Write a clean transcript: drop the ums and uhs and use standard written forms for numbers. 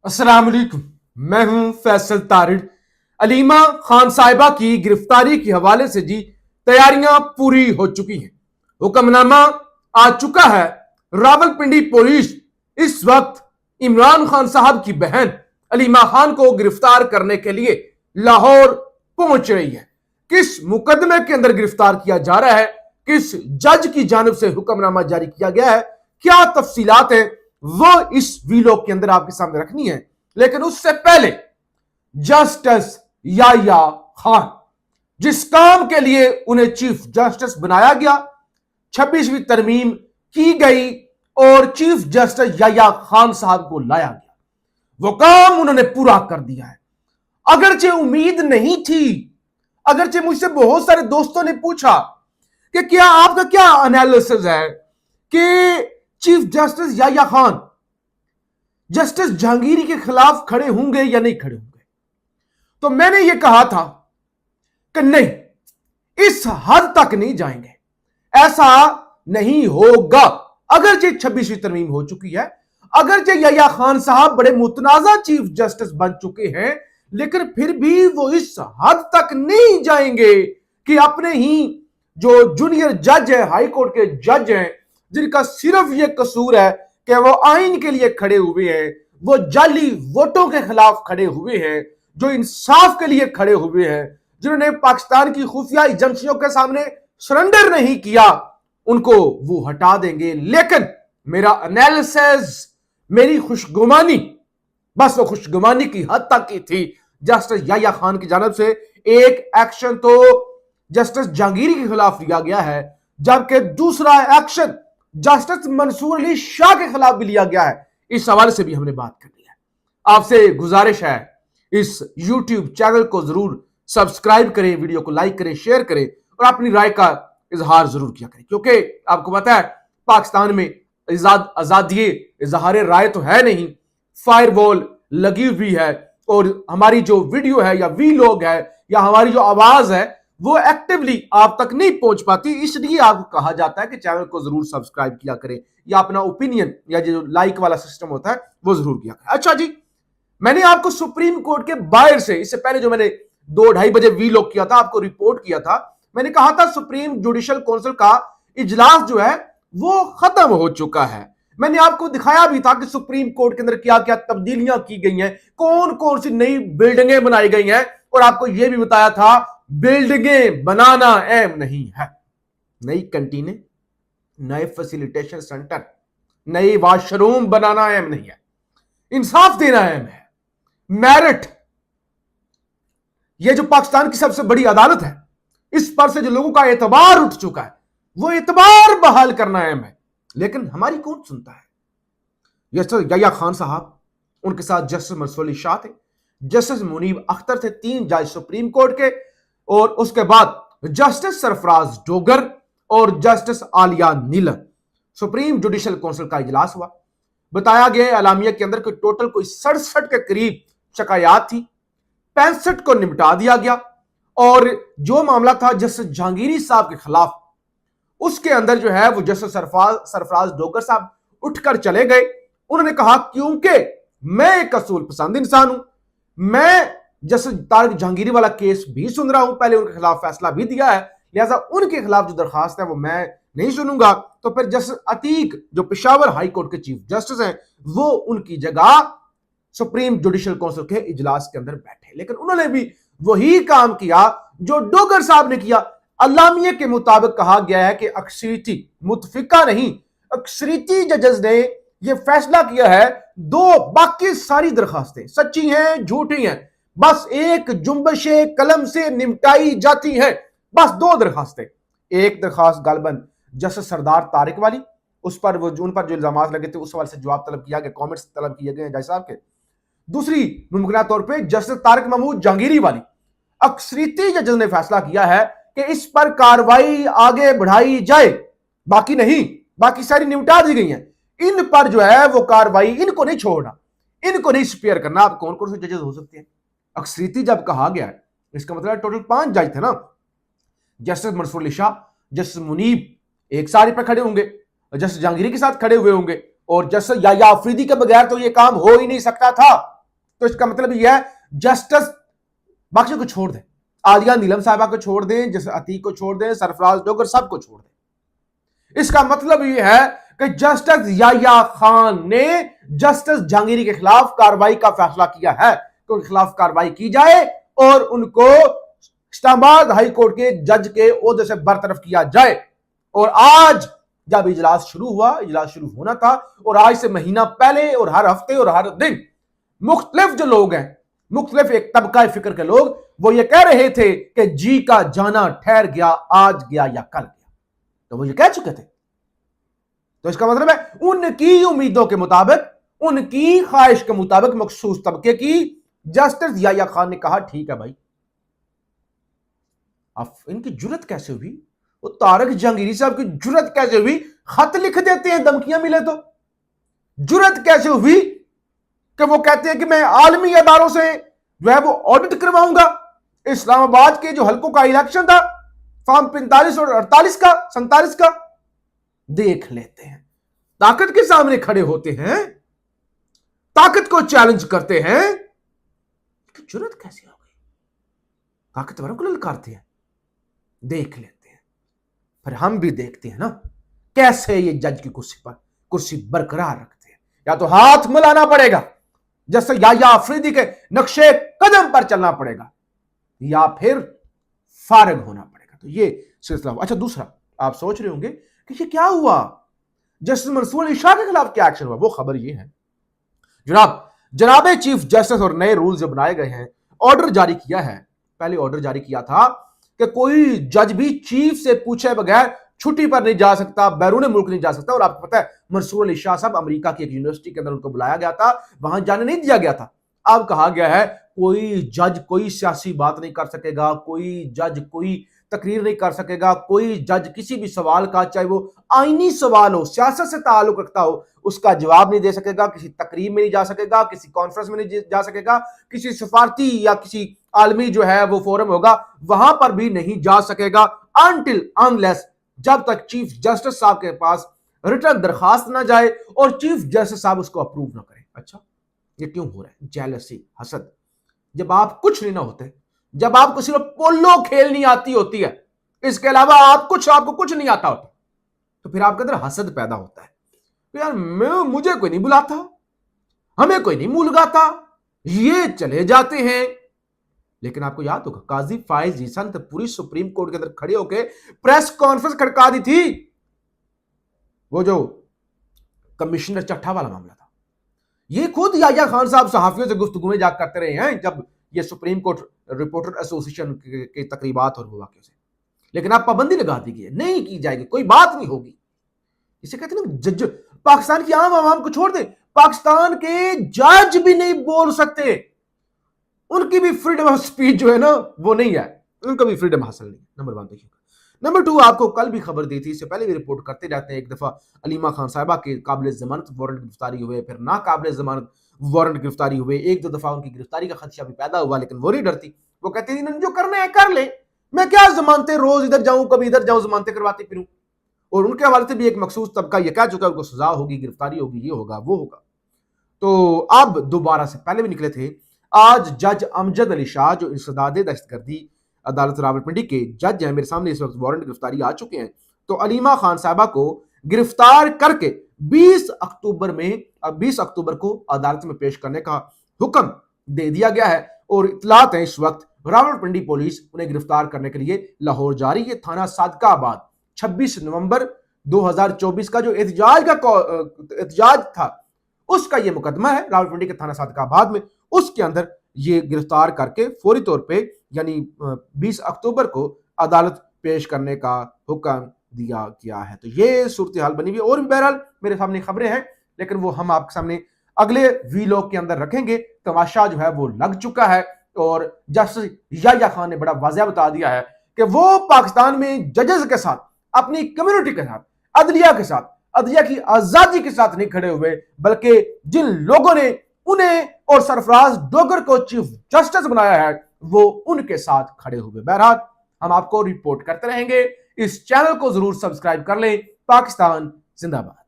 अस्सलाम वालेकुम। मैं हूं फैसल तारिड़। अलीमा खान साहिबा की गिरफ्तारी के हवाले से जी तैयारियां पूरी हो चुकी हैं। हुक्मनामा आ चुका है। रावलपिंडी पुलिस इस वक्त इमरान खान साहब की बहन अलीमा खान को गिरफ्तार करने के लिए लाहौर पहुंच रही है। किस मुकदमे के अंदर गिरफ्तार किया जा रहा है, किस जज की जानिब से हुक्मनामा जारी किया गया है, क्या तफसीलात है, वो इस वीलॉग के अंदर आपके सामने रखनी है। लेकिन उससे पहले जस्टिस याया खान, जिस काम के लिए उन्हें चीफ जस्टिस बनाया गया, 26वीं तरमीम की गई और चीफ जस्टिस याया खान साहब को लाया गया, वो काम उन्होंने पूरा कर दिया है। अगरचे उम्मीद नहीं थी, अगरचे मुझसे बहुत सारे दोस्तों ने पूछा कि क्या आपका क्या एनालिसिस है कि chief justice Yahya Khan justice Jahangiri के खिलाफ खड़े होंगे या नहीं खड़े होंगे, तो मैंने यह कहा था कि नहीं, इस हद तक नहीं जाएंगे, ऐसा नहीं होगा। अगरचे 26वीं तरमीम हो चुकी है, अगरचे याया खान साहब बड़े मुतनाजा चीफ जस्टिस बन चुके हैं, लेकिन फिर भी वो इस हद तक नहीं जाएंगे कि अपने ही जो जूनियर जज है, हाई कोर्ट के जज हैं, जिनका सिर्फ यह कसूर है कि वो आइन के लिए खड़े हुए हैं, वो जाली वोटों के खिलाफ खड़े हुए हैं, जो इंसाफ के लिए खड़े हुए हैं, जिन्होंने पाकिस्तान की खुफिया एजेंसियों के सामने सरेंडर नहीं किया, उनको वो हटा देंगे। लेकिन मेरा एनालिसिस, मेरी खुशगुमानी, बस वो खुशगुमानी की हद तक की थी। जस्टिस याया खान की जानब से एक एक्शन तो जस्टिस जहांगीरी के खिलाफ लिया गया है, जबकि दूसरा एक्शन जस्टिस मंसूर अली शाह के खिलाफ भी लिया गया है। इस हवाले से भी हमने बात कर ली है। आपसे गुजारिश है, इस YouTube चैनल को जरूर सब्सक्राइब करें, वीडियो को लाइक करें, शेयर करें और अपनी राय का इजहार जरूर किया करें, क्योंकि आपको पता है पाकिस्तान में आजादी इजहार राय तो है नहीं, फायरवॉल लगी हुई है, और हमारी जो वीडियो है या वीलॉग है या हमारी जो आवाज है वो एक्टिवली आप तक नहीं पहुंच पाती। इसलिए आपको कहा जाता है कि चैनल को जरूर सब्सक्राइब किया करें या अपना ओपिनियन या जो लाइक वाला सिस्टम होता है वो जरूर किया करें। अच्छा जी, मैंने आपको सुप्रीम कोर्ट के बाहर से, इससे पहले जो मैंने 2-2:30 बजे वीलॉग किया था, आपको रिपोर्ट किया था, मैंने कहा था सुप्रीम जुडिशल काउंसिल का इजलास जो है वो खत्म हो चुका है। मैंने आपको दिखाया भी था कि सुप्रीम कोर्ट के अंदर क्या क्या तब्दीलियां की गई हैं, कौन कौन सी नई बिल्डिंगें बनाई गई हैं, और आपको यह भी बताया था बिल्डिंगें बनाना अहम नहीं है, नई कैंटीनें, नए फैसिलिटेशन सेंटर, नई वॉशरूम बनाना अहम नहीं है, इंसाफ देना अहम है। मेरिट, यह जो पाकिस्तान की सबसे बड़ी अदालत है, इस पर से जो लोगों का एतबार उठ चुका है, वो एतबार बहाल करना अहम है। लेकिन हमारी कौन सुनता है? जस्टिस याया खान साहब, उनके साथ जस्टिस मंसूर अली शाह थे, जस्टिस मुनीब अख्तर थे, 3 जज सुप्रीम कोर्ट के, और उसके बाद जस्टिस सरफराज डोगर और जस्टिस आलिया नीलम। सुप्रीम जुडिशल काउंसिल का इजलास हुआ। बताया गया अलामिया के अंदर कोई टोटल कोई 67 के करीब शिकायत थी, 65 को निपटा दिया गया, और जो मामला था जस्टिस जहांगीरी साहब के खिलाफ, उसके अंदर जो है वो जस्टिस सरफराज डोगर साहब उठकर चले गए। उन्होंने कहा क्योंकि मैं एक असूल पसंद इंसान हूं, मैं जस्टिस तारिक जहांगीरी वाला केस भी सुन रहा हूं, पहले उनके खिलाफ फैसला भी दिया है, लिहाजा उनके खिलाफ जो दरखास्त है वो मैं नहीं सुनूंगा। तो फिर जस्टिस अतीक जो पेशावर हाई कोर्ट के चीफ जस्टिस हैं, वो उनकी जगह सुप्रीम जुडिशल काउंसिल के इजलास के अंदर बैठे। लेकिन उन्होंने भी वही काम किया जो डोगर साहब ने किया। अलामिया के मुताबिक कहा गया है कि अक्सरीती मुतफिका नहीं, अक्सरीती जजेस ने यह फैसला किया है, 2 बाकी सारी दरखास्तें सच्ची हैं, झूठी हैं, बस एक जुम्बशे कलम से निपटाई जाती है। बस 2 दरखास्तें, एक दरखास्त गालबन जस्टिस सरदार तारिक वाली, उस पर वो उन पर जो इल्जाम लगे थे उस वाले से जवाब तलब किया गया, कमेंट्स तलब किए गए जज साहब के। दूसरी मुमकिन तौर पे जस्टिस तारिक महमूद जहांगीरी वाली, अक्सरीती जजेस ने फैसला किया है कि इस पर कार्रवाई आगे बढ़ाई जाए, बाकी नहीं, बाकी सारी निपटा दी गई हैं, इन पर जो है वो कार्रवाई, इनको नहीं छोड़ना, इनको नहीं स्पेयर करना। आप कौन कौन से जजेस हो सकते हैं? अक्सरीती जब कहा गया है, इसका मतलब टोटल 5 जज थे ना, जस्टिस मंसूर अली शाह, जस्टिस मुनीब एक सारी पर खड़े होंगे, जस्टिस जहांगीरी के साथ खड़े हुए होंगे, और जस्टिस याया अफरीदी के बगैर तो ये काम हो ही नहीं सकता था। तो इसका मतलब यह है जस्टिस बाकी को छोड़ दें, आलिया नीलम साहिबा को छोड़ दें, जैसे अतीक को छोड़ दें, सरफराज डोगर सबको छोड़ दें। इसका मतलब यह है कि जस्टिस याह्या खान ने जस्टिस जहांगीरी के खिलाफ कार्रवाई का फैसला किया है कि उनके खिलाफ कार्रवाई की जाए और उनको इस्लामाबाद हाई कोर्ट के जज के ओहदे से बरतरफ किया जाए। और आज जब इजलास शुरू हुआ, इजलास शुरू होना था और आज से महीना पहले और हर हफ्ते और हर दिन मुख्तलिफ जो लोग हैं, मुख्तलिफ एक तबका फिक्र के लोग, वो ये कह रहे थे कि जी का जाना ठहर गया, आज गया या कल गया। तो वो ये कह चुके थे। तो इसका मतलब है उनकी उम्मीदों के मुताबिक, उनकी ख्वाहिश के मुताबिक मखसूस तबके की जस्टिस याह्या खान ने कहा ठीक है भाई। अब इनकी जुर्रत कैसे हुई, वो तारक जहांगीरी साहब की जुर्रत कैसे हुई, खत लिख देते हैं धमकियां मिले तो। जुर्रत कैसे हुई कि वो कहते हैं कि मैं आलमी अदारों से जो है वो ऑडिट करवाऊंगा। इस्लामाबाद के जो हल्कों का इलेक्शन था, फॉर्म 45 और 48 का 47 का, देख लेते हैं। ताकत के सामने खड़े होते हैं, ताकत को चैलेंज करते हैं। जुर्रत कैसी हो गई, ताकतवरों को ललकारते हैं। देख लेते हैं, फिर हम भी देखते हैं ना कैसे ये जज की कुर्सी बरकरार रखते हैं। या तो हाथ मिलाना पड़ेगा, जैसे याह्या अफरीदी के नक्शे कदम पर चलना पड़ेगा, या फिर फारिग होना पड़ेगा। तो ये सिलसिला। अच्छा, दूसरा आप सोच रहे होंगे कि ये क्या हुआ, जस्टिस मंसूर अली शाह के खिलाफ क्या एक्शन हुआ। वो खबर ये है जनाब चीफ जस्टिस और नए रूल जो बनाए गए हैं, ऑर्डर जारी किया है। पहले ऑर्डर जारी किया था कि कोई जज भी चीफ से पूछे बगैर छुट्टी पर नहीं जा सकता, बैरून मुल्क नहीं जा सकता। और आपको पता है मंसूर अली शाह साहब अमेरिका की एक यूनिवर्सिटी के अंदर उनको बुलाया गया था, वहां जाने नहीं दिया गया था। अब कहा गया है कोई जज कोई सियासी बात नहीं कर सकेगा, कोई जज कोई तकरीर नहीं कर सकेगा, कोई जज किसी भी सवाल का, चाहे वो आईनी सवाल हो, सियासत से ताल्लुक रखता हो, उसका जवाब नहीं दे सकेगा, किसी तकरीर में नहीं जा सकेगा, किसी कॉन्फ्रेंस में नहीं जा सकेगा, किसी सफारती या किसी आलमी जो है वो फोरम होगा वहां पर भी नहीं जा सकेगा, अनटिल अनलेस जब तक चीफ जस्टिस साहब के पास रिटर्न दरखास्त ना जाए और चीफ जस्टिस साहब उसको अप्रूव ना करें। अच्छा, ये क्यों हो रहा है? जेलसी, हसद। जब आप कुछ नहीं ना होते, जब आपको सिर्फ पोलो खेलनी आती होती है, इसके अलावा आपको कुछ नहीं आता होता, तो फिर आपके अंदर हसद पैदा होता है। तो यार मुझे कोई नहीं बुलाता, हमें कोई नहीं मुलगाता, ये चले जाते हैं। लेकिन आपको याद होगा काजी फाइज जीसन तो पूरी सुप्रीम कोर्ट के अंदर खड़े होकर प्रेस कॉन्फ्रेंस खड़का दी थी। वो जो कमिश्नर चट्ठा वाला मामला था, ये खुद याह्या खान साहब सहाफियों से गुफ्तगू में जाकर करते रहे हैं जब ये सुप्रीम कोर्ट रिपोर्टर एसोसिएशन के तकरीबात और वाक़े से। लेकिन आप पाबंदी लगा दी गई, नहीं की जाएगी, कोई बात नहीं होगी। इसे कहते हैं ना जज। पाकिस्तान की आम आवाम को छोड़ दे, पाकिस्तान के जज भी नहीं बोल सकते, उनकी भी फ्रीडम ऑफ स्पीच जो है ना वो नहीं है, उनका भी फ्रीडम हासिल नहीं। नंबर 1 देखिए। नंबर 2, आपको कल भी खबर दी थी, इससे पहले भी रिपोर्ट करते जाते हैं। एक दफा अलीमा खान साहिबा के काबिल जमानत वारंट गिरफ्तारी हुए, फिर ना काबिल जमानत वारंट गिरफ्तारी हुए। 1-2 दफा उनकी गिरफ्तारी का खदशा भी पैदा हुआ, लेकिन वो नहीं डरती। वो कहती थी जो करना है कर ले, मैं क्या जमानते रोज इधर जाऊं कभी इधर जाऊं जमानते करवाते फिरूं। और उनके हवाले से भी एक मखसूस तबका ये कह चुका है उनको सजा होगी, गिरफ्तारी होगी, ये होगा वो होगा। तो अब दोबारा से पहले भी निकले थे। आज जज अमजद अली शाह जो इंसदाद दहशतगर्दी अदालत रावलपिंडी के जज हैं, मेरे सामने इस वक्त वारंट गिरफ्तारी आ चुके हैं। तो अलीमा खान साहिबा को गिरफ्तार करके 20 अक्टूबर को अदालत में पेश करने का हुक्म दे दिया गया है। और इतलात है इस वक्त रावलपिंडी पुलिस उन्हें गिरफ्तार करने के लिए लाहौर जा रही है। थाना सादकाबाद 26 नवंबर 2024 का जो एहतजाज था उसका ये मुकदमा है रावलपिंडी के थाना सादकाबाद में। उसके अंदर ये गिरफ्तार करके फौरी तौर पे यानी 20 अक्टूबर को अदालत पेश करने का हुक्म दिया गया है। तो ये सूरत हाल बनी हुई है। और भी बहरहाल मेरे सामने खबरें हैं, लेकिन वो हम आपके सामने अगले वीलॉग के अंदर रखेंगे। तमाशा जो है वो लग चुका है और जस्टिस याह्या खान ने बड़ा वाज़ेह बता दिया है कि वो पाकिस्तान में जजेस के साथ, अपनी कम्युनिटी के साथ, अदलिया के साथ, अदलिया की आजादी के साथ नहीं खड़े हुए, बल्कि जिन लोगों ने उन्हें और सरफराज डोगर को चीफ जस्टिस बनाया है वो उनके साथ खड़े हुए। बहरहाल हम आपको रिपोर्ट करते रहेंगे। इस चैनल को जरूर सब्सक्राइब कर लें। पाकिस्तान जिंदाबाद।